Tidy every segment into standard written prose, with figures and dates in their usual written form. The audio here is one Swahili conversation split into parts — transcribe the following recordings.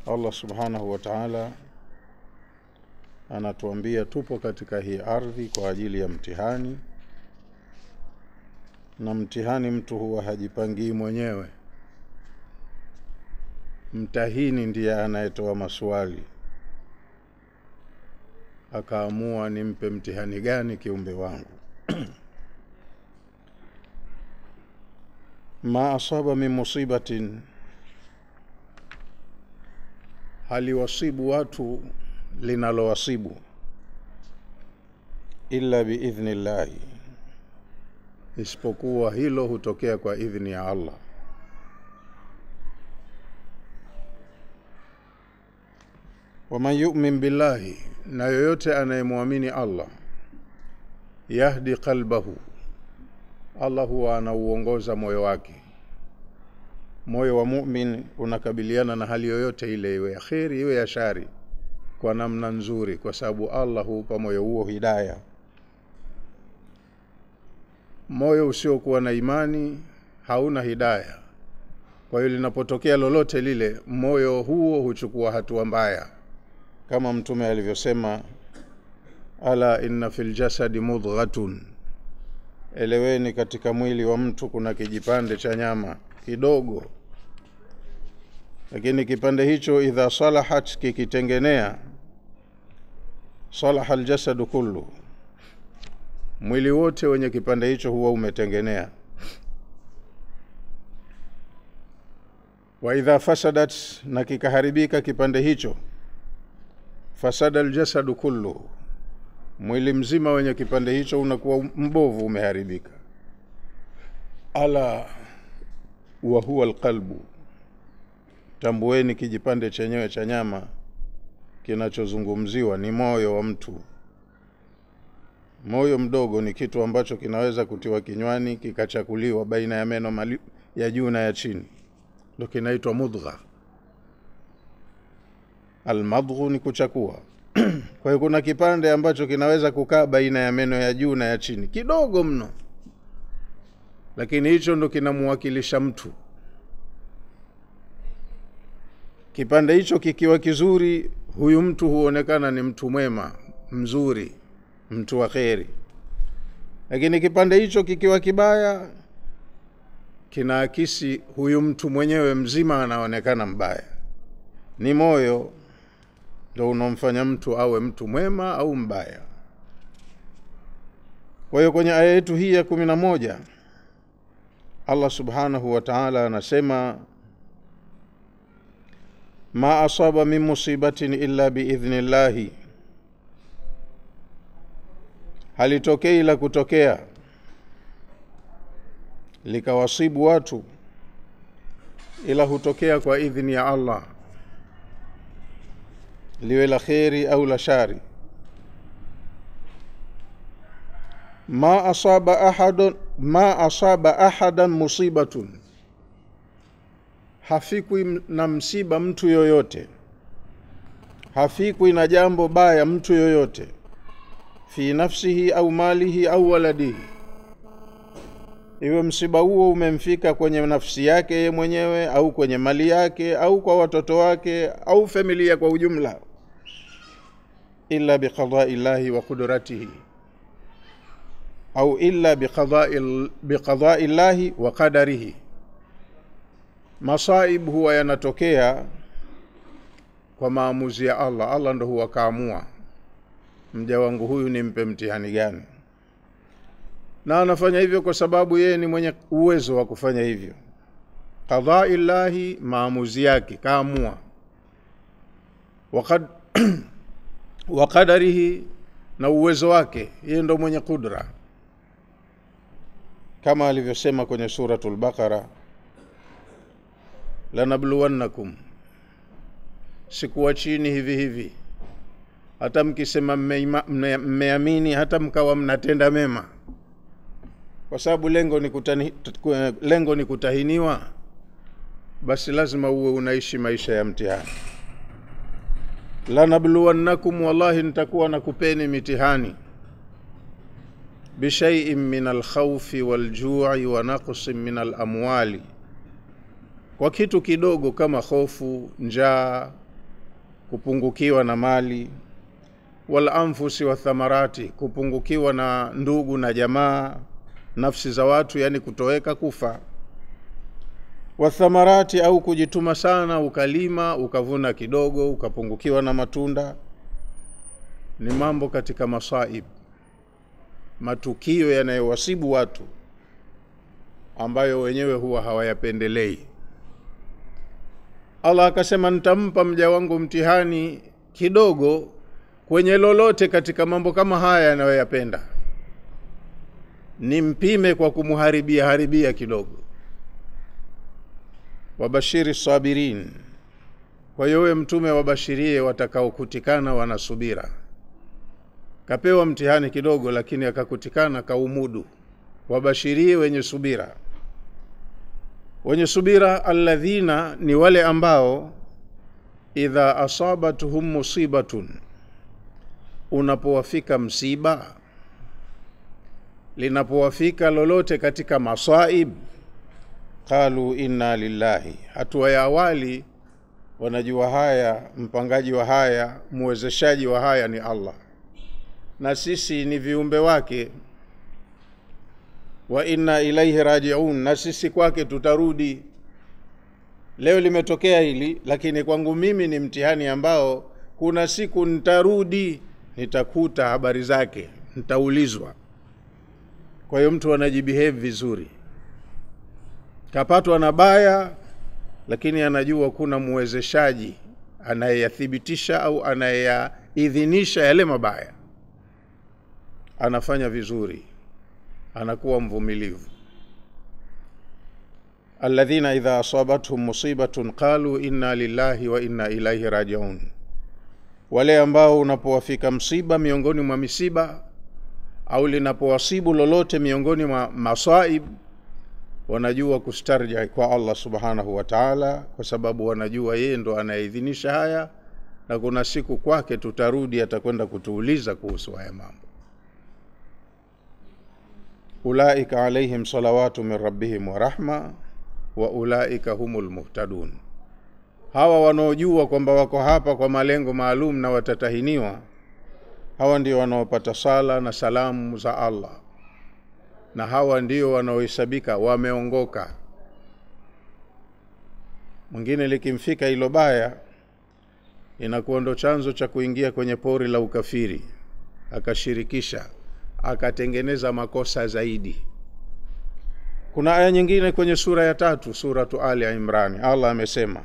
Allah subhanahu wa ta'ala anatuambia tupo katika hii ardhi kwa ajili ya mtihani, na mtihani mtu huwa hajipangii mwenyewe. Mtahini ndiye anayetoa maswali, akaamua nimpe mtihani gani kiumbe wangu. Ma asaba min musibatin, haliwasibu watu linalowasibu, illa biidhnillahi, isipokuwa hilo hutokea kwa idhni ya Allah. Waman yu'min billahi, na yoyote anayemuamini Allah, yahdi qalbahu, Allah huwa anauongoza moyo wake. Moyo wa mu'min unakabiliana na hali yoyote ile, iwe ya khairi iwe ya shari, kwa namna nzuri, kwa sababu Allah huupa moyo huo hidayah. Moyo usiokuwa na imani hauna hidayah. Kwa hiyo linapotokea lolote lile, moyo huo huchukua hatua mbaya, kama Mtume alivyosema, ala inna fil jasadi mudghatun, eleweni katika mwili wa mtu kuna kijipande cha nyama kidogo, lakini kipande hicho idha salahat, kikitengenea, salaha aljasadu kullu, mwili wote wenye kipande hicho huwa umetengenea. Wa idha fasadat, na kikaharibika kipande hicho, fasada aljasadu kullu, mwili mzima wenye kipande hicho unakuwa mbovu, umeharibika. Ala wa huwa alqalbu, tambueni kijipande chenyewe cha nyama kinachozungumziwa ni moyo wa mtu. Moyo mdogo ni kitu ambacho kinaweza kutiwa kinywani kikachakuliwa baina ya meno ya juu na ya chini, ndio kinaitwa mudgha. Almadghu ni kuchakua. Kwa hiyo kuna kipande ambacho kinaweza kukaa baina ya meno ya juu na ya chini, kidogo mno, lakini hicho ndo kinamuwakilisha mtu. Kipande hicho kikiwa kizuri, huyu mtu huonekana ni mtu mwema, mzuri, mtu wa kheri. Lakini kipande hicho kikiwa kibaya, kinaakisi huyu mtu mwenyewe mzima anaonekana mbaya. Ni moyo ndio unomfanya mtu awe mtu mwema au mbaya. Kwa hiyo kwenye aya yetu hii ya 11, Allah subhanahu wa ta'ala anasema, ma asaba min musibatin illa biidhnillahi, halitokei la kutokea likawasibu watu ila hutokea kwa idhni ya Allah, liwe la khairi au la shari. Ma asaba ahadan musibatun, hafikwi na msiba mtu yoyote, hafikwi na jambo baya mtu yoyote, fi nafsihi au malihi au waladihi, iwe msiba huo umemfika kwenye nafsi yake yeye mwenyewe au kwenye mali yake au kwa watoto wake au familia kwa ujumla, illa biqada'illahi wa qudratihi, au illa biqada'illahi wa qadarihi. Masaib huwa yanatokea kwa maamuzi ya Allah. Allah ndo huwa kaamua mja wangu huyu nimpe mtihani gani, na anafanya hivyo kwa sababu yeye ni mwenye uwezo wa kufanya hivyo. Qada'illahi, maamuzi yake kaamua. Wa qadarihi, na uwezo wake, yeye ndo mwenye kudra, kama alivyosema kwenye suratul Baqara, lanabluwannakum, sikuachini hivi hivi, hata mkisema mmeamini, hata mkawa mnatenda mema, kwa sababu lengo ni kutahiniwa, basi lazima uwe unaishi maisha ya mtihani. Lanabluwannakum, wallahi nitakuwa nakupeni mitihani, bishay'in min alkhawfi walju'i wa naqsin min alamwali, kwa kitu kidogo kama hofu, njaa kupungukiwa na mali, wal anfusi wa thamarati, kupungukiwa na ndugu na jamaa, nafsi za watu, yani kutoweka, kufa. Wa thamarati, au kujituma sana ukalima ukavuna kidogo ukapungukiwa na matunda. Ni mambo katika masaib, matukio yanayowasibu watu ambayo wenyewe huwa hawayapendelei. Allah akasema nitampa mja wangu mtihani kidogo kwenye lolote katika mambo kama haya anayoyapenda, nimpime kwa haribia kidogo. Wabashiri sabirin, kwa hiyo wewe mtume wabashirie watakaokutikana wanasubira. Kapewa mtihani kidogo lakini akakutikana kaumudu. Wabashirie wenye subira. Wenye subira alladhina, ni wale ambao idha asabatuhum musibatun, unapowafika msiba, linapowafika lolote katika masaib, qalu inna lillahi. Hatua ya awali wanajua haya, mpangaji wa haya, muwezeshaji wa haya ni Allah, na sisi ni viumbe wake. Wa inna ilaihi raji'un, na sisi kwake tutarudi. Leo limetokea hili, lakini kwangu mimi ni mtihani ambao kuna siku nitarudi, nitakuta habari zake, nitaulizwa. Kwa hiyo mtu anajibehave vizuri. Kapatwa na baya, lakini anajua kuna muwezeshaji anayeyathibitisha au anayeidhinisha yale mabaya, anafanya vizuri, anakuwa mvumilivu. Alladhina idha asabatuhum musibatun qalu inna lillahi wa inna ilaihi raji'un, wale ambao unapowafika msiba miongoni mwa misiba, au linapowasibu lolote miongoni mwa masaib, wanajua kustarja kwa Allah subhanahu wa ta'ala, kwa sababu wanajua yeye ndo anaidhinisha haya, na kuna siku kwake tutarudi, atakwenda kutuuliza kuhusu haya mambo. Ulaika alaihim salawatu min rabbihim wa rahma wa ulaika humul muhtadun. Hawa wanaojua kwamba wako hapa kwa malengo maalum na watatahiniwa, hawa ndio wanaopata sala na salamu za Allah, na hawa ndio wanaohesabika wameongoka. Mwingine likimfika hilo baya, inakuwa ndo chanzo cha kuingia kwenye pori la ukafiri, akashirikisha, akatengeneza makosa zaidi. Kuna aya nyingine kwenye sura ya 3, suratu Ali Imran, Allah amesema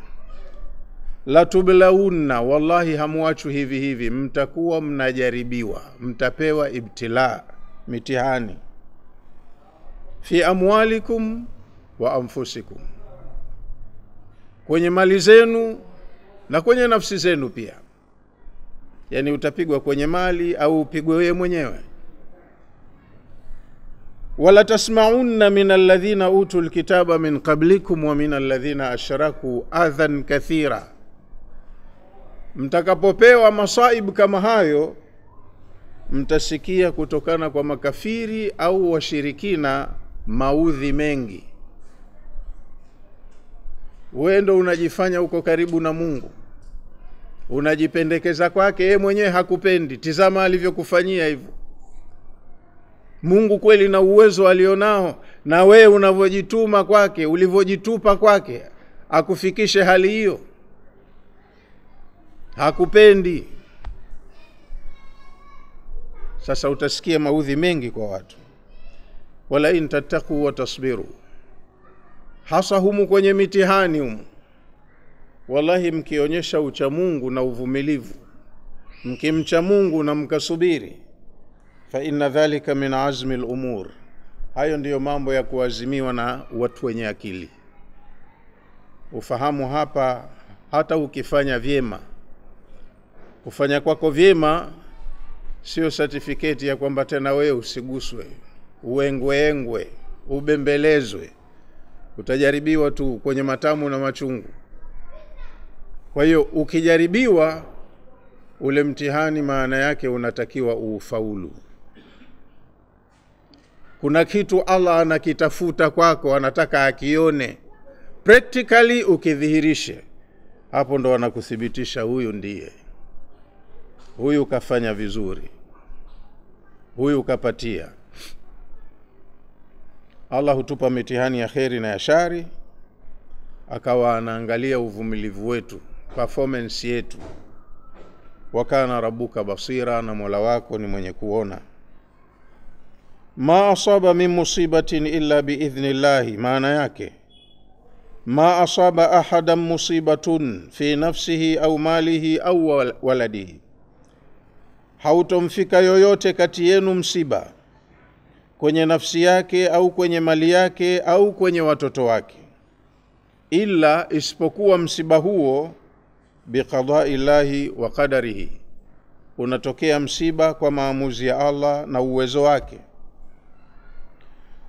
la tublawunna, wallahi hamuachu hivi hivi, mtakuwa mnajaribiwa, mtapewa ibtila, mitihani, fi amwalikum wa anfusikum, kwenye mali zenu na kwenye nafsi zenu pia. Yani utapigwa kwenye mali au upigwe wewe mwenyewe. Wala tasma'unna min alladhina utul kitaba min qablikum wa min alladhina ashraku adhan kathira, mtakapopewa masaib kama hayo, mtasikia kutokana kwa makafiri au washirikina maudhi mengi. Wewe ndo unajifanya uko karibu na Mungu, unajipendekeza kwake, yeye mwenyewe hakupendi. Tizama alivyokufanyia hivyo. Mungu kweli na uwezo alionao, na wewe unavyojituma kwake, ulivyojitupa kwake, akufikishe hali hiyo, hakupendi. Sasa utasikia maudhi mengi kwa watu. Wala in tattaqu wa tasbiru, hasa humu kwenye mitihani humu, wallahi mkionyesha ucha Mungu na uvumilivu, mkimcha Mungu na mkasubiri, fa inna dhalika min azmi al-umur, hayo ndiyo mambo ya kuazimiwa na watu wenye akili. Ufahamu hapa, hata ukifanya vyema, kufanya kwako vyema sio certificate ya kwamba tena wewe usiguswe, uengwe, ubembelezwe. Utajaribiwa tu kwenye matamu na machungu. Kwa hiyo ukijaribiwa ule mtihani, maana yake unatakiwa ufaulu. Kuna kitu Allah anakitafuta kwako, anataka akione practically, ukidhihirishe, hapo ndo anakuthibitisha huyu ndiye. huyu kafanya vizuri, huyu kapatia. Allah hutupa mitihani ya kheri na ya shari, akawa anaangalia uvumilivu wetu, performance yetu. Wakana rabbuka basira, na Mola wako ni mwenye kuona. Ma asaba min musibatin illa biidhnillahi, maana yake ma asaba ahadan musibatun fi nafsihi au malihi au waladihi, hautomfika yoyote kati yenu msiba kwenye nafsi yake au kwenye mali yake au kwenye watoto wake, illa, isipokuwa msiba huo biqada'illahi wa qadarihi, unatokea msiba kwa maamuzi ya Allah na uwezo wake.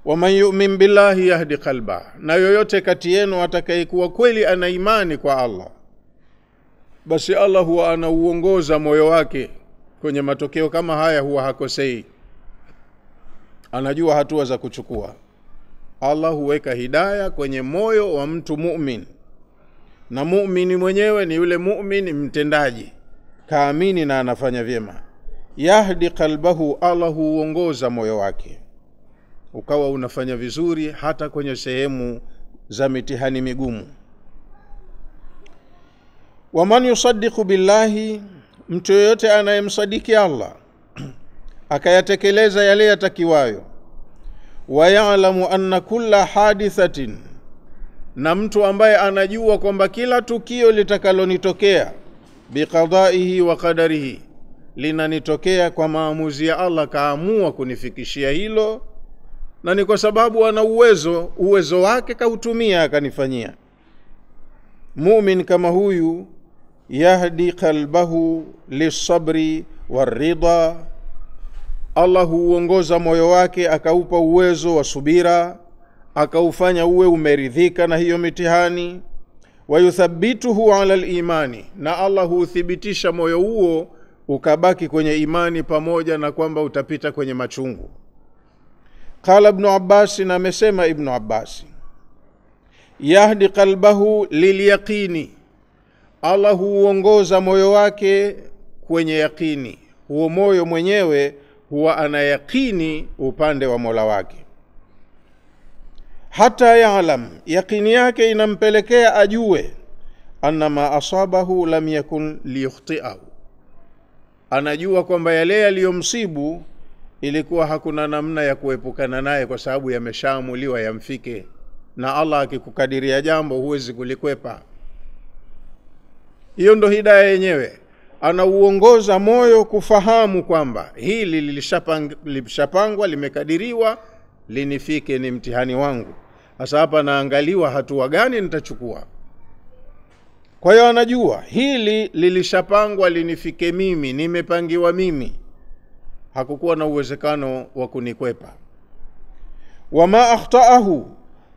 Waman yu'min billahi yahdi qalba, na yoyote kati yenu atakayekuwa kweli ana imani kwa Allah, basi Allah huwa anauongoza moyo wake kwenye matokeo kama haya, huwa hakosei, anajua hatua za kuchukua. Allah huweka hidayah kwenye moyo wa mtu mu'min, na mu'mini mwenyewe ni yule mu'min mtendaji, kaamini na anafanya vyema. Yahdi qalbahu, Allah huongoza moyo wake ukawa unafanya vizuri hata kwenye sehemu za mitihani migumu. Waman yusaddiqu billahi, mtu yote anayemsadiki Allah akayatekeleza yale yatakiwayo. Wa ya'lamu anna kulla hadithatin, na mtu ambaye anajua kwamba kila tukio litakalonitokea biqada'ihi wa qadarihi, linanitokea kwa maamuzi ya Allah, kaamua kunifikishia hilo, na ni kwa sababu ana uwezo wake kautumia akanifanyia. Mu'min kama huyu yahdi qalbahu lisabri waridha, Allah huongoza moyo wake akaupa uwezo wa subira, akaufanya uwe umeridhika na hiyo mitihani. Wayuthabbituhu ala al-imani, na Allah huthibitisha moyo huo ukabaki kwenye imani, pamoja na kwamba utapita kwenye machungu. Qala Ibn Abbas, na amesema Ibn Abbas, yahdi qalbahu lilyaqini, Allah huongoza moyo wake kwenye yaqini. Huo moyo mwenyewe huwa ana yaqini upande wa Mola wake. Hata ya'lam, yaqini yake inampelekea ajue anna ma asabahu lam yakun liyukhti'ahu, anajua kwamba yale yaliyomsibu ilikuwa hakuna namna ya kuepukana naye, kwa sababu yameshaamuliwa yamfike, na Allah akikukadiria jambo huwezi kulikwepa. Hiyo ndo hidayah yenyewe. Anauongoza moyo kufahamu kwamba hili lilishapangwa, limekadiriwa linifike, ni mtihani wangu. Sasa hapa naangaliwa hatua gani nitachukua. Kwa hiyo anajua hili lilishapangwa linifike mimi, nimepangiwa mimi, hakukuwa na uwezekano wa kunikwepa. Wama akhtaahu,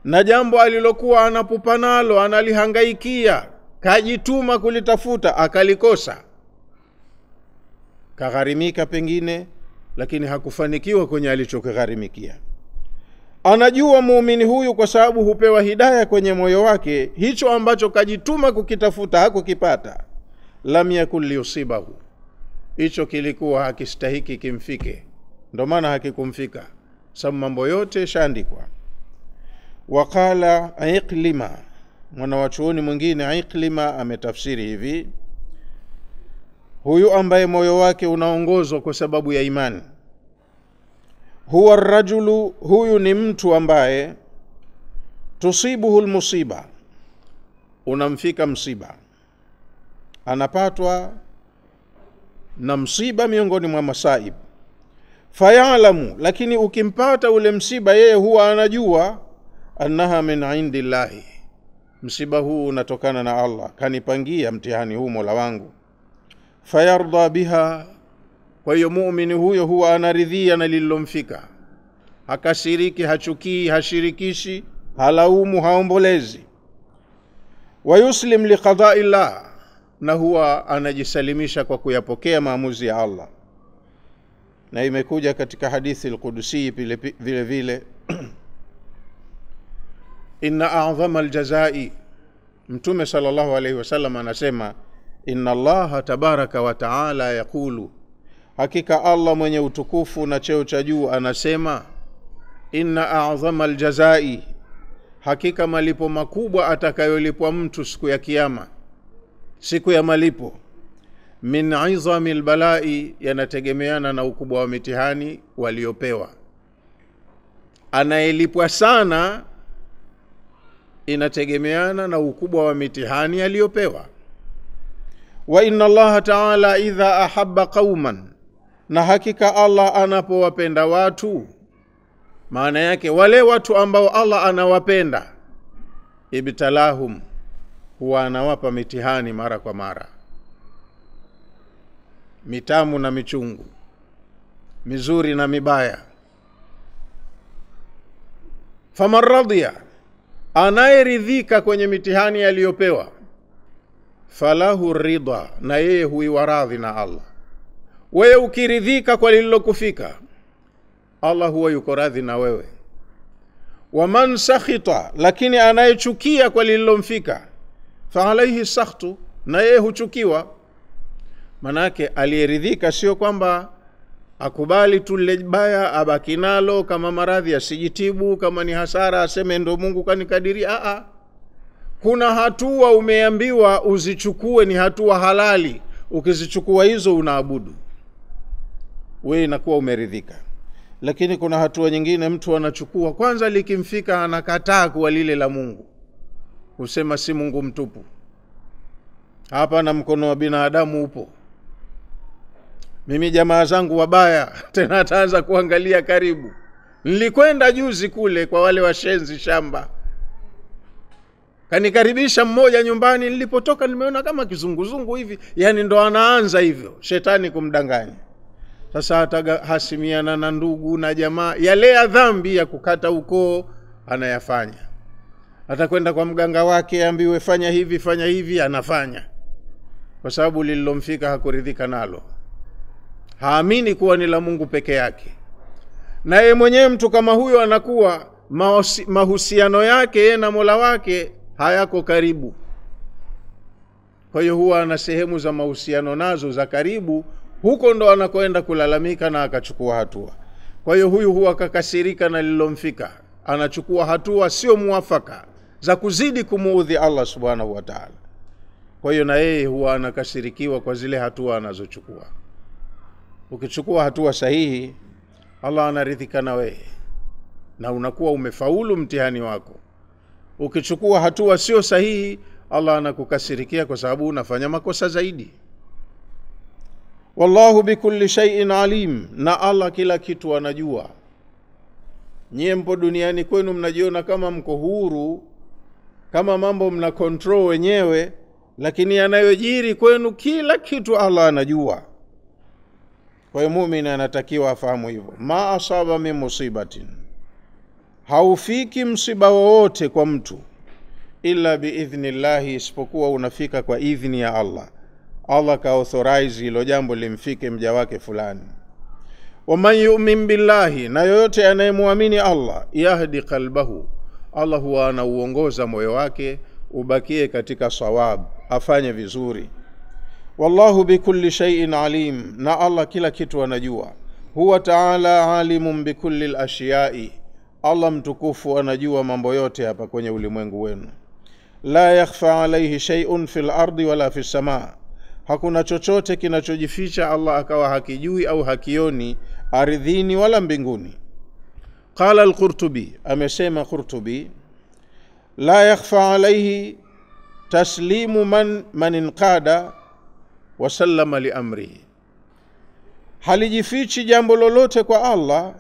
na jambo alilokuwa anapupanalo, analihangaikia, kajituma kulitafuta, akalikosa, kagharimika pengine, lakini hakufanikiwa kwenye alichokigharimikia. Anajua muumini huyu, kwa sababu hupewa hidayah kwenye moyo wake, hicho ambacho kajituma kukitafuta hakukipata, lam yakul liyusibahu, hicho kilikuwa hakistahiki kimfike, ndo maana hakikumfika, sababu mambo yote shaandikwa. Waqala Iqlima, mwanawachuoni mwingine Iqlima ametafsiri hivi, huyu ambaye moyo wake unaongozwa kwa sababu ya imani, huwa rajulu, huyu ni mtu ambaye tusibuhu almusiba, unamfika msiba, anapatwa na msiba miongoni mwa masaib. Fayalamu, lakini ukimpata ule msiba, yeye huwa anajua annaha min indillahi, msiba huu unatokana na Allah, kanipangia mtihani huu Mola wangu. Fayarda biha, kwa hiyo muumini huyo huwa anaridhia na lililomfika, hakasiriki, hachukii, hashirikishi, halaumu, haombolezi. Wayuslim liqada'illah, na huwa anajisalimisha kwa kuyapokea maamuzi ya Allah. Na imekuja katika hadithi al-Qudusi vile vile inna a'zama al-jazai, Mtume sallallahu alayhi wasallam anasema, inna Allaha tabaraka wa taala yaqulu, hakika Allah mwenye utukufu na cheo cha juu anasema, inna a'zama aljazai, hakika malipo makubwa atakayolipwa mtu siku ya kiyama, siku ya malipo, min 'izami albalai, yanategemeana na ukubwa wa mitihani waliopewa. Anayelipwa sana inategemeana na ukubwa wa mitihani aliyopewa. Wa inna Allaha ta'ala idha ahabba qauman, na hakika Allah anapowapenda watu, maana yake wale watu ambao Allah anawapenda, ibtalahum, huwa anawapa mitihani mara kwa mara, mitamu na michungu, mizuri na mibaya. Faman radiya, anayeridhika kwenye mitihani aliyopewa, falahu ridha, na yeye huwa radhi na Allah. Wewe ukiridhika kwa lililokufika, Allah huwa yuko radhi na wewe. Waman sakhita, lakini anayechukia kwa lililomfika, fa alayhi sakhtu, na yeye huchukiwa. Manake aliyeridhika sio kwamba akubali tu lile baya abaki nalo, kama maradhi asijitibu, kama ni hasara aseme ndo Mungu kanikadiria. Kuna hatua umeambiwa uzichukue, ni hatua halali. Ukizichukua hizo unaabudu, wewe inakuwa umeridhika. Lakini kuna hatua nyingine mtu anachukua, kwanza likimfika anakataa kwa lile la Mungu, usema si Mungu mtupu, hapa na mkono wa binadamu upo, mimi jamaa zangu wabaya. Tena ataanza kuangalia karibu. Nilikwenda juzi kule kwa wale washenzi shamba, kanikaribisha mmoja nyumbani, nilipotoka nimeona kama kizunguzungu hivi, yani ndo anaanza hivyo shetani kumdanganya. Sasa atahasimiana na ndugu na jamaa, yale ya dhambi ya kukata ukoo anayafanya. Atakwenda kwa mganga wake ambiwe fanya hivi, anafanya, kwa sababu lililomfika hakuridhika nalo, haamini kuwa ni la Mungu peke yake. Na yeye mwenyewe mtu kama huyo anakuwa mahusiano yake na Mola wake hayako karibu. Kwa hiyo huwa ana sehemu za mahusiano nazo za karibu, huko ndo anakoenda kulalamika na akachukua hatua. Kwa hiyo huyu huwa kakasirika na lililomfika, anachukua hatua sio muafaka za kuzidi kumuudhi Allah subhanahu wa ta'ala. Kwa hiyo na yeye huwa anakasirikiwa kwa zile hatua anazochukua. Ukichukua hatua sahihi, Allah anaridhika na wewe na unakuwa umefaulu mtihani wako. Ukichukua hatua sio sahihi, Allah anakukasirikia kwa sababu unafanya makosa zaidi. Wallahu bikulli shay'in alim, na Allah kila kitu anajua. Nyie mpo duniani kwenu mnajiona kama mko huru, kama mambo mna control wenyewe, lakini yanayojiri kwenu kila kitu Allah anajua. Kwa hiyo muumini anatakiwa afahamu hivyo. Ma asaba min musibatin, haufiki msiba wowote kwa mtu, illa biidhnillahi, isipokuwa unafika kwa idhni ya Allah. Allah ka authorize hilo jambo limfike mja wake fulani. Wa man yu'min billahi, na yoyote anayemuamini Allah, yahdi qalbahu, Allah huwa anauongoza moyo wake ubakie katika sawab, afanye vizuri. Wallahu bikulli shay'in alim, na Allah kila kitu anajua. Huwa ta'ala alimun bikulli al-ashiya'i, Allah mtukufu anajua mambo yote hapa kwenye ulimwengu wenu. La yakhfa alayhi shay'un fil ardi wala fis samaa, hakuna chochote kinachojificha Allah akawa hakijui au hakioni ardhini wala mbinguni. Qala al-Qurtubi, amesema Qurtubi, la yakhfa alayhi taslimu man inqada wa sallama li amrihi, halijifichi jambo lolote kwa Allah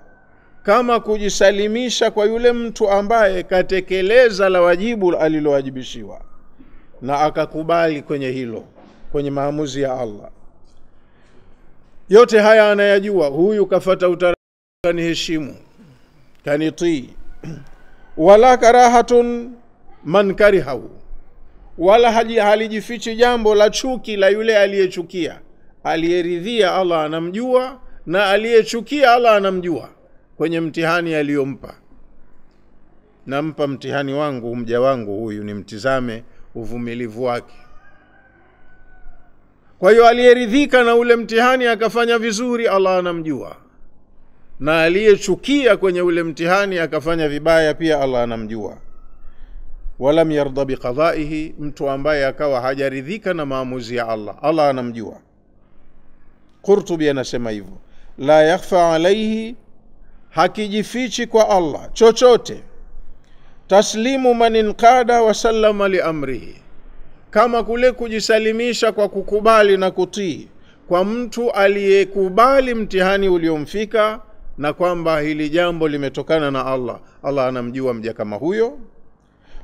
kama kujisalimisha kwa yule mtu ambaye katekeleza la wajibu alilowajibishiwa na akakubali kwenye hilo, kwenye maamuzi ya Allah. Yote haya anayajua, huyu kafata utaratibu, kaniheshimu, kanitii. Wala karahatun man karihahu, wala halijifichi jambo la chuki la yule aliyechukia. Aliyeridhia Allah anamjua, na aliyechukia Allah anamjua kwenye mtihani aliyompa. Nampa mtihani wangu mja wangu huyu, nimtizame uvumilivu wake. Kwa hiyo aliyeridhika na ule mtihani akafanya vizuri, Allah anamjua, na aliyechukia kwenye ule mtihani akafanya vibaya pia Allah anamjua. Walam yarda biqadaihi, mtu ambaye akawa hajaridhika na maamuzi ya Allah, Allah anamjua. Qurtubi anasema hivyo, la yakhfa alayhi, hakijifichi kwa Allah chochote, taslimu man inqada wa sallama li amrihi, kama kule kujisalimisha kwa kukubali na kutii kwa mtu aliyekubali mtihani uliomfika na kwamba hili jambo limetokana na Allah. Allah anamjua mja kama huyo.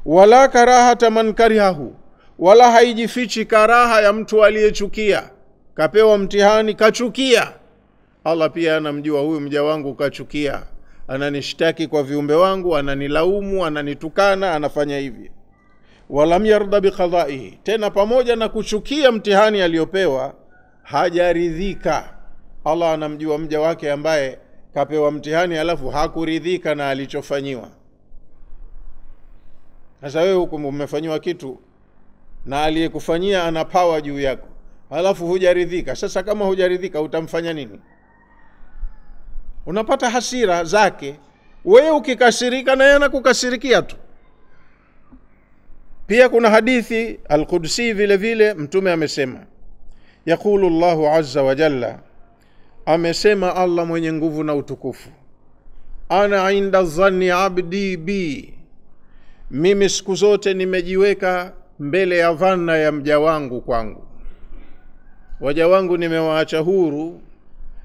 Wala karahata man karihahu, wala haijifichi karaha ya mtu aliyechukia, kapewa mtihani kachukia. Allah pia anamjua, huyu mja wangu kachukia, ananishtaki kwa viumbe wangu, ananilaumu, ananitukana, anafanya hivi. Walam yarda biqadaihi, tena pamoja na kuchukia mtihani aliyopewa hajaridhika. Allah anamjua mja wake ambaye kapewa mtihani alafu hakuridhika na alichofanyiwa. Sasa wewe huko umefanywa kitu na aliyekufanyia ana power juu yako, alafu hujaridhika. Sasa kama hujaridhika utamfanya nini? Unapata hasira zake. Wewe ukikasirika na yeye anakukasirikia tu. Pia kuna hadithi al-Qudsi vile vile mtume amesema, yaqulu Allahu azza wa jalla, amesema Allah mwenye nguvu na utukufu, ana inda dhanni abdi bi, mimi siku zote nimejiweka mbele ya dhanna ya mja wangu kwangu. Waja wangu nimewaacha huru,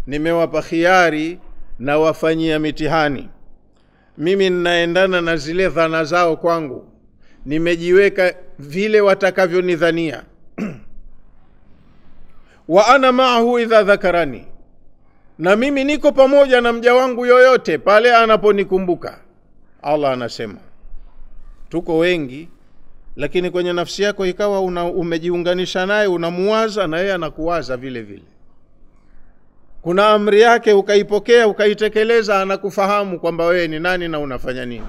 nimewapa khiari na wafanyia mitihani. Mimi ninaendana na zile dhana zao kwangu, nimejiweka vile watakavyonidhania. Wa ana ma'ahu idha dhakarani, na mimi niko pamoja na mja wangu yoyote pale anaponikumbuka. Allah anasema, tuko wengi lakini kwenye nafsi yako ikawa umejiunganisha naye, unamuwaza na yeye anakuwaza vile vile. Kuna amri yake ukaipokea ukaitekeleza, anakufahamu kwamba wewe ni nani na unafanya nini.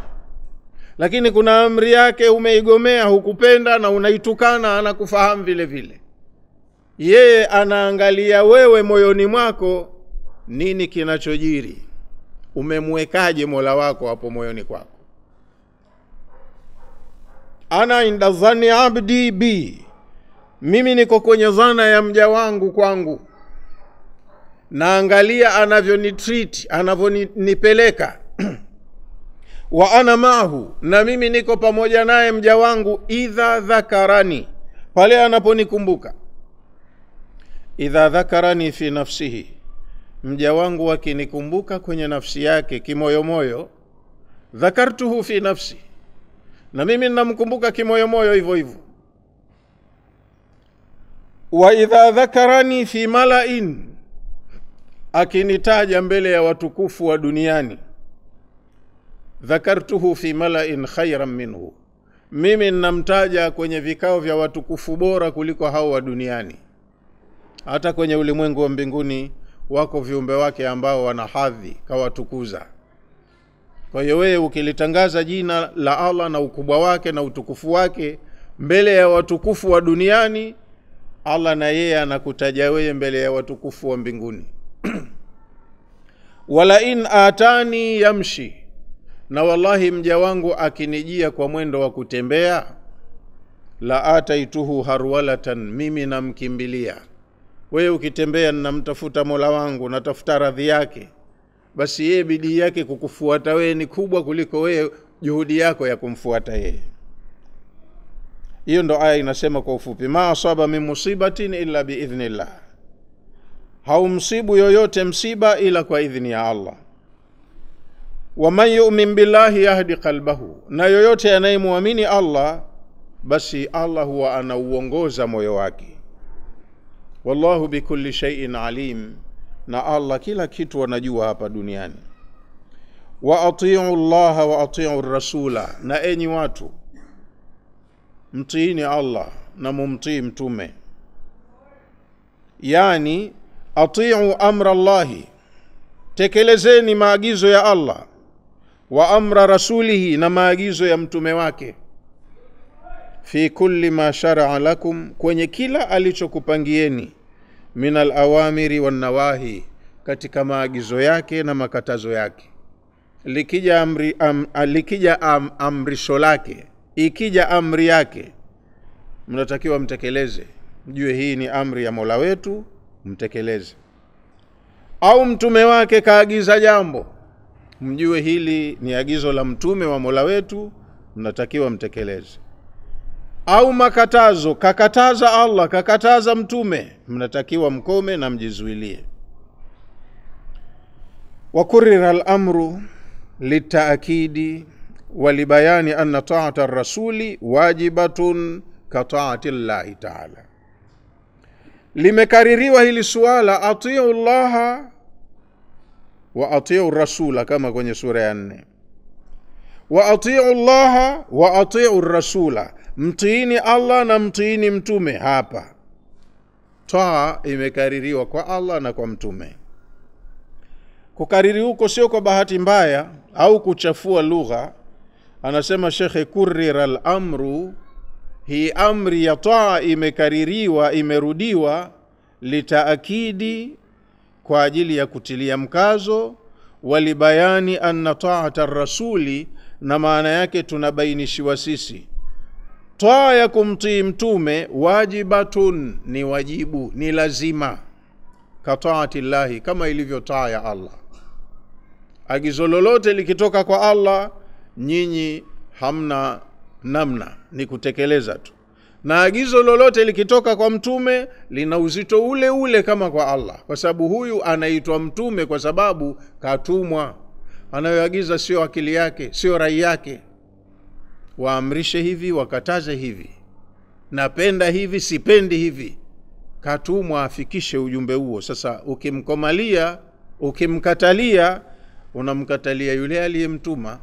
Lakini kuna amri yake umeigomea, hukupenda na unaitukana, anakufahamu vile vile. Yeye anaangalia wewe moyoni mwako nini kinachojiri, umemwekaje Mola wako hapo moyoni kwako. Ana inda dhanni abdi bi, mimi niko kwenye dhana ya mja wangu kwangu, naangalia anavyonitreat, anavyonipeleka. Wa ana ma'ahu, na mimi niko pamoja naye mja wangu idha dhakarani, pale anaponikumbuka. Idha dhakarani fi nafsihi, mja wangu akinikumbuka kwenye nafsi yake kimoyomoyo, dhakartuhu fi nafsi, na mimi ninamkumbuka kimoyomoyo hivyo hivyo. Wa idha dhakarani fi mala'in, akinitaja mbele ya watukufu wa duniani, dhakartuhu fi mala'in khayran minhu, mimi ninamtaja kwenye vikao vya watukufu bora kuliko hao wa duniani. Hata kwenye ulimwengu wa mbinguni wako viumbe wake ambao wana hadhi kawatukuza. Kwa hiyo wewe ukilitangaza jina la Allah na ukubwa wake na utukufu wake mbele ya watukufu wa duniani, Allah na yeye anakutaja wewe mbele ya watukufu wa mbinguni. Wala in atani yamshi, na wallahi mja wangu akinijia kwa mwendo wa kutembea, la ataituhu harwalatan, mimi namkimbilia. Wewe ukitembea ninamtafuta Mola wangu, natafuta radhi yake, basi yeye bidii yake kukufuata wewe ni kubwa kuliko wewe juhudi yako ya kumfuata yeye. Hiyo ndo aya inasema kwa ufupi, ma asaba min musibatin illa biidhnillah, haumsibu yoyote msiba ila kwa idhni ya Allah. Wa man yu'min billahi yahdi qalbahu, na yoyote anayemuamini Allah basi Allah huwa anauongoza moyo wake. Wallahu bikulli shay'in alim, na Allah kila kitu anajua hapa duniani. Wa atii'u Allah wa atii'u rasula, na enyi watu mtiini Allah na mumtii mtume. Yani atii'u amra Allahi, tekelezeni maagizo ya Allah, wa amra rasulihi, na maagizo ya mtume wake. Fi kulli ma shar'a lakum, kwenye kila alichokupangieni, min al-awamiri wan nawahi, katika maagizo yake na makatazo yake. Likija amrisho lake, ikija amri yake, mnatakiwa mtekeleze. Mjue hii ni amri ya Mola wetu, mtekeleze. Au mtume wake kaagiza jambo, mjue hili ni agizo la mtume wa Mola wetu, mnatakiwa mtekeleze. Au makatazo, kakataza Allah, kakataza mtume, mnatakiwa mkome na mjizuilie. Wa kurira al-amru litaakidi wa libayani anna ta'ata ar-rasuli wajibatun ka ta'ati Allah ta'ala. Limekaririwa hili suala, atiu Allah wa atiu rasula, kama kwenye sura ya 4. Wa atiu Allah wa atiu rasula, mtiini Allah na mtiini mtume. Hapa taa imekaririwa kwa Allah na kwa mtume. Kukariri huko sio kwa bahati mbaya au kuchafua lugha. Anasema Sheikh, kurira al-amru, hii amri ya taa imekaririwa, imerudiwa, litaakidi, kwa ajili ya kutilia mkazo, walibayani anna ta'ata ar-rasuli, na maana yake tunabainishiwa sisi taa ya kumtii mtume wajibatun, ni wajibu, ni lazima, ka ta'ati Allah, kama ilivyo taa ya Allah. Agizo lolote likitoka kwa Allah, nyinyi hamna namna, ni kutekeleza tu. Na agizo lolote likitoka kwa mtume lina uzito ule ule kama kwa Allah, kwa sababu huyu anaitwa mtume kwa sababu katumwa. Anayoagiza sio akili yake, sio rai yake. Waamrishe hivi, wakataze hivi, napenda hivi, sipendi hivi. Katumwa afikishe ujumbe huo. Sasa ukimkomalia, ukimkatalia, unamkatalia yule aliyemtuma.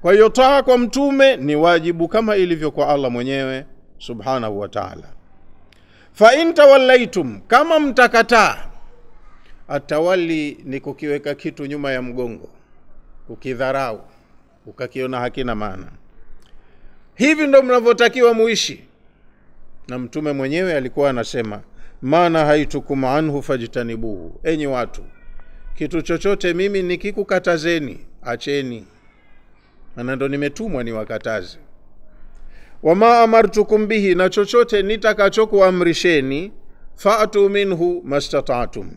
Kwa hiyo taa kwa mtume ni wajibu kama ilivyo kwa Allah mwenyewe subhanahu wa ta'ala. Fa in tawallaitum, kama mtakataa. Atawali ni kukiweka kitu nyuma ya mgongo, ukidharau, ukakiona hakina maana. Hivi ndo mnavyotakiwa muishi. Na mtume mwenyewe alikuwa anasema, maana haitukum anhu fajtanibuhu, enyi watu, kitu chochote mimi nikikukatazeni, acheni. Na ndo nimetumwa niwakataze. Wama amartukum bihi, na chochote nitakachokuamrisheni, fa'tu minhu mastata'tum,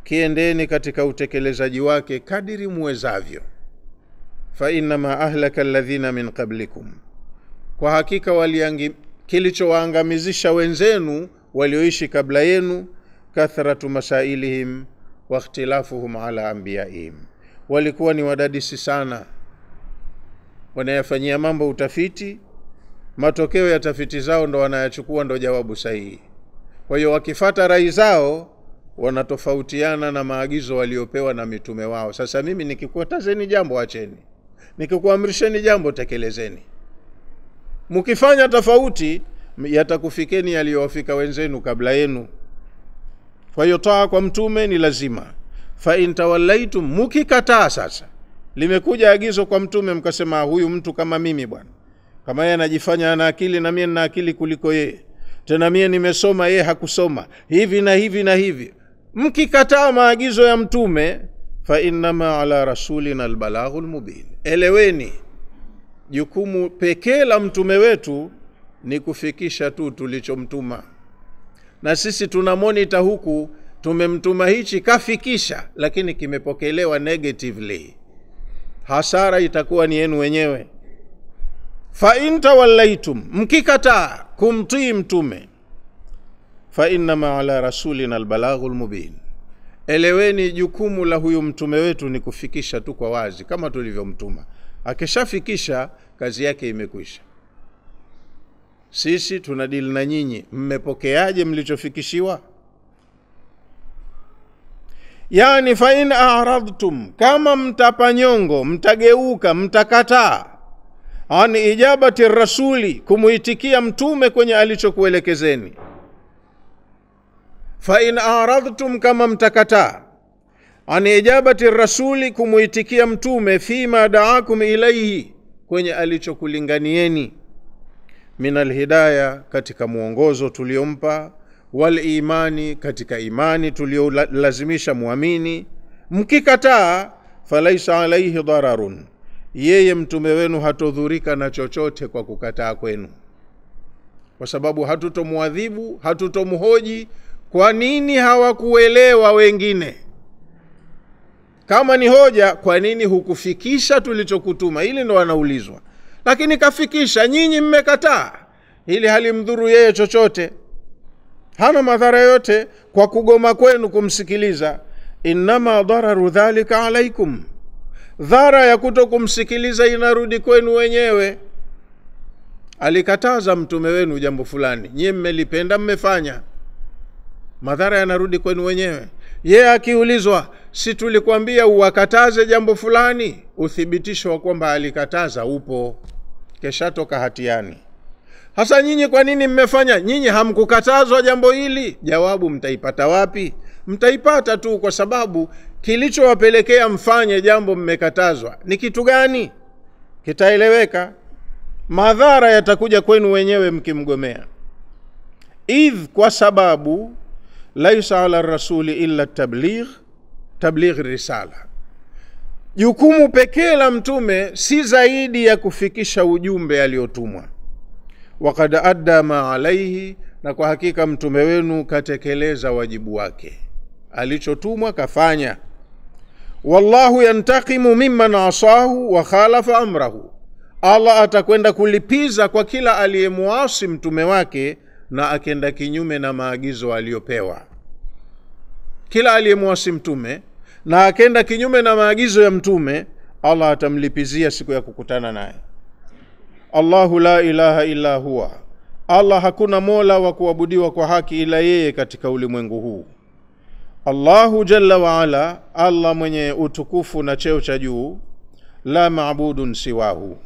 kiendeni katika utekelezaji wake kadiri muwezavyo. Fa inma ahlaka alladhina min qablikum, kwa hakika kilichowaangamizisha wenzenu walioishi kabla yenu, kathratu masailihim wa ikhtilafuhum ala anbiyaihim, walikuwa ni wadadisi sana, wanayafanyia mambo utafiti, matokeo ya tafiti zao ndo wanayachukua ndo jawabu sahihi. Kwa hiyo wakifata rai zao wanatofautiana na maagizo waliopewa na mitume wao. Sasa mimi nikikukatazeni jambo acheni, nikikuamrisheni jambo tekelezeni. Mkifanya tofauti yatakufikeni yaliyowafika wenzenu kabla yenu. Kwa hiyo taa kwa mtume ni lazima. Fa in tawallaitum, mukikataa. Sasa limekuja agizo kwa mtume, mkasema huyu mtu kama mimi bwana, kama yeye anajifanya ana akili na mimi nina akili kuliko yeye, tena mimi nimesoma yeye hakusoma, hivi na hivi na hivi. Mkikataa maagizo ya mtume, fa inma ala rasulina albalaghul mubin, eleweni jukumu pekee la mtume wetu ni kufikisha tu tulichomtuma. Na sisi tuna monitor huku, tumemtuma hichi kafikisha, lakini kimepokelewa negatively, hasara itakuwa ni yenu wenyewe. Fa in tawallaitum, mkikataa kumtii mtume, fa inma ala rasulina albalaghul mubin, eleweni jukumu la huyu mtume wetu ni kufikisha tu kwa wazi kama tulivyomtuma. Akishafikisha kazi yake imekwisha. Sisi tunadili na nyinyi, mmepokeaje mlichofikishiwa? Yani fa in a'radtum, kama mtapanyongo, mtageuka, mtakataa an ijabati rasuli, kumuitikia mtume kwenye alichokuelekezeni. Fa in a'radtum, kama mtakataa an ijabati rasuli, kumuitikia mtume, fima da'akum ilayhi, kwenye alichokulinganieni, min alhidayah, katika muongozo tuliompa, wal imani, katika imani tuliolazimisha muamini. Mkikataa, falaisa alaihi dararun, yeye mtume wenu hatodhurika na chochote kwa kukataa kwenu, kwa sababu hatutomuadhibu, hatutomhoji kwa nini hawakuelewa wengine. Kama ni hoja, kwa nini hukufikisha tulichokutuma, ili ndo wanaulizwa. Lakini kafikisha, nyinyi mmekataa, ili halimdhuru yeye chochote, hana madhara yote kwa kugoma kwenu kumsikiliza. Innama dararu dhalika alaikum, dhara ya kutokumsikiliza inarudi kwenu wenyewe. Alikataza mtume wenu jambo fulani, nyinyi mmelipenda, mmefanya, madhara yanarudi kwenu wenyewe. Yeye akiulizwa, si tulikwambia uwakataze jambo fulani, uthibitisho wa kwamba alikataza upo, kesha toka hatiani. Hasa nyinyi kwa nini mmefanya? Nyinyi hamkukatazwa jambo hili. Jawabu mtaipata wapi? Mtaipata tu kwa sababu kilichowapelekea mfanye jambo mmekatazwa ni kitu gani, kitaeleweka. Madhara yatakuja kwenu wenyewe mkimgomea. Idh, kwa sababu laisa ala rasuli illa tabligh risala, jukumu pekee la mtume si zaidi ya kufikisha ujumbe aliotumwa. Waqad adda ma alaihi, na kwa hakika mtume wenu katekeleza wajibu wake, alichotumwa kafanya. Wallahu yantaqimu mimman asahu wa khalafa amrahu, Allah atakwenda kulipiza kwa kila aliyemuasi mtume wake na akenda kinyume na maagizo aliyopewa. Kila aliyemuasi mtume na akenda kinyume na maagizo ya mtume, Allah atamlipizia siku ya kukutana naye. Allahu la ilaha illa huwa, Allah hakuna mola wa kuabudiwa kwa haki ila yeye katika ulimwengu huu. Allahu jalla wa ala, Allah mwenye utukufu na cheo cha juu. La maabudun siwahu,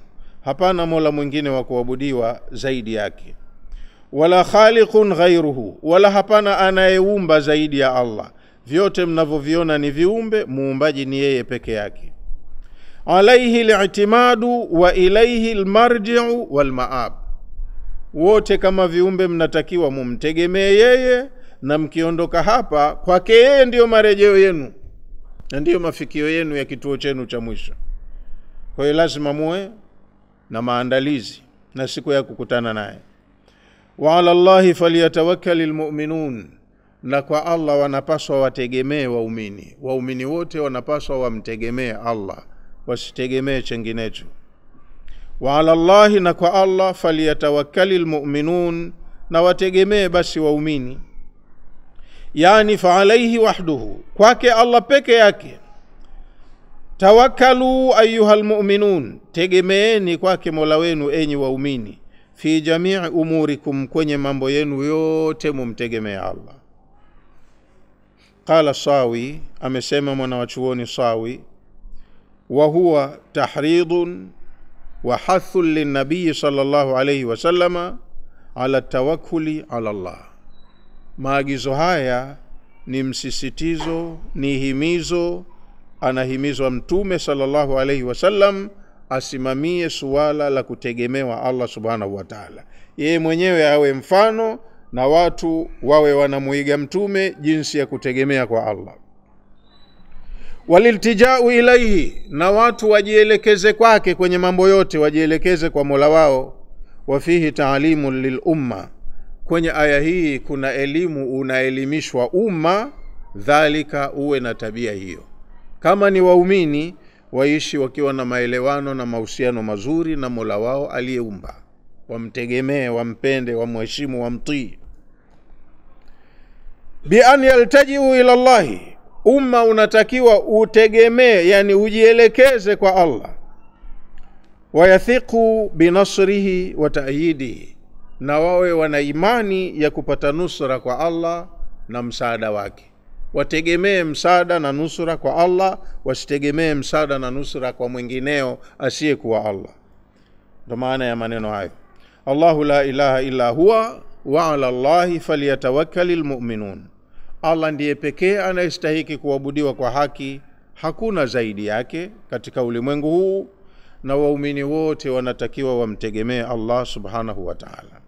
hapana mola mwingine wa kuabudiwa zaidi yake. Wala khaliqun ghairuhu, wala hapana anayeumba zaidi ya Allah. Vyote mnavyoviona ni viumbe, muumbaji ni yeye peke yake. Alaihi al-i'timadu wa ilaihi al-marji'u wal ma'ab, wote kama viumbe mnatakiwa mumtegemee yeye, na mkiondoka hapa kwake yeye ndio marejeo yenu na ndio mafikio yenu ya kituo chenu cha mwisho. Kwa hiyo lazima muwe na maandalizi na siku ya kukutana naye. Wa ala Allahi falyatawakkalul mu'minun, na kwa Allah wanapaswa wategemee waumini. Waumini wote wanapaswa wamtegemee Allah, wasitegemee chenginecho. Wa ala Allahi, na kwa Allah, falyatawakkalul mu'minun, na wategemee basi waumini. Yani fa alayhi wahduhu, kwake Allah peke yake. Tawakkalu ayyuhal mu'minun, tegemeeni kwake Mola wenu enyi waumini. Fi jamii umurikum, kwenye mambo yenu yote mumtegemee Allah. Qala Sawi, amesema mwanawachuoni Sawi, wa huwa tahridun wa hathun linnabii sallallahu alayhi wasallama ala tawakkuli ala Allah. Maagizo haya ni msisitizo, ni himizo, anahimizwa mtume sallallahu alayhi wasallam asimamie suala la kutegemewa Allah subhanahu wa ta'ala. Yeye mwenyewe awe mfano na watu wawe wanamuiga mtume jinsi ya kutegemea kwa Allah. Waliltijau ilaihi, na watu wajielekeze kwake kwenye mambo yote, wajielekeze kwa Mola wao. Wa fihi ta'limun lil umma, kwenye aya hii kuna elimu, unaelimishwa umma, dhalika, uwe na tabia hiyo. Kama ni waumini, waishi wakiwa na maelewano na mahusiano mazuri na Mola wao aliyeumba, wamtegemee, wampende, wamheshimu, wamtii. Bi an yaltajiu ila Allahi, umma unatakiwa utegemee, yani ujielekeze kwa Allah. Wayathiqu binasrihi wa ta'yidihi, na wawe wana imani ya kupata nusra kwa Allah na msaada wake. Wategemee msaada na nusra kwa Allah, wasitegemee msaada na nusra kwa mwingineo asiyekuwa Allah. Ndio maana ya maneno hayo. Allahu la ilaha illa huwa wa ala Allahi falyatawakkalul mu'minun. Allah ndiye pekee anayestahili kuabudiwa kwa haki, hakuna zaidi yake katika ulimwengu huu, na waumini wote wanatakiwa wamtegemee Allah subhanahu wa ta'ala.